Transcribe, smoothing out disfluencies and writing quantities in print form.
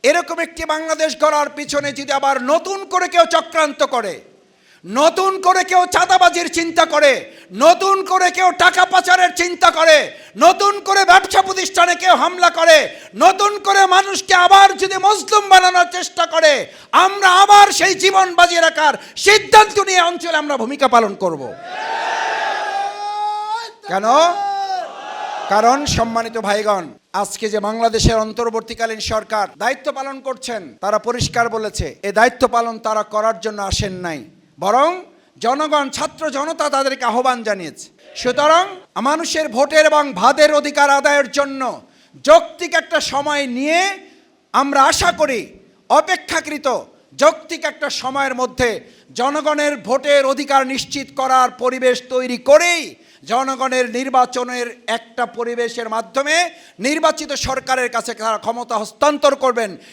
এরকম একটি বাংলাদেশ গড়ার পিছনে যদি আবার নতুন করে কেউ চক্রান্ত করে, নতুন করে কেউ চাঁদাবাজির চিন্তা করে, নতুন করে কেউ টাকা পাচারের চিন্তা করে, নতুন করে ব্যবসা প্রতিষ্ঠানে কেউ হামলা করে, নতুন করে মানুষকে আবার যদি মজলুম বানানোর চেষ্টা করে, আমরা আবার সেই জীবন বাজি রাখার সিদ্ধান্ত নিয়ে অঞ্চলে আমরা ভূমিকা পালন করব। কেন? কারণ সম্মানিত ভাইগণ, আজকে যে বাংলাদেশের অন্তর্বর্তীকালীন সরকার দায়িত্ব পালন করছেন, তারা পরিষ্কার বলেছে এই দায়িত্ব পালন তারা করার জন্য আসেন নাই, বরং জনগণ, ছাত্র জনতা তাদেরকে আহ্বান জানিয়েছে। সুতরাং মানুষের ভোটের এবং ভাতের অধিকার আদায়ের জন্য যৌক্তিক একটা সময় নিয়ে আমরা আশা করি অপেক্ষাকৃত যৌক্তিক একটা সময়ের মধ্যে জনগণের ভোটের অধিকার নিশ্চিত করার পরিবেশ তৈরি করেই জনগণের নির্বাচনের একটা পরিবেশের মাধ্যমে নির্বাচিত সরকারের কাছে তারা ক্ষমতা হস্তান্তর করবেন।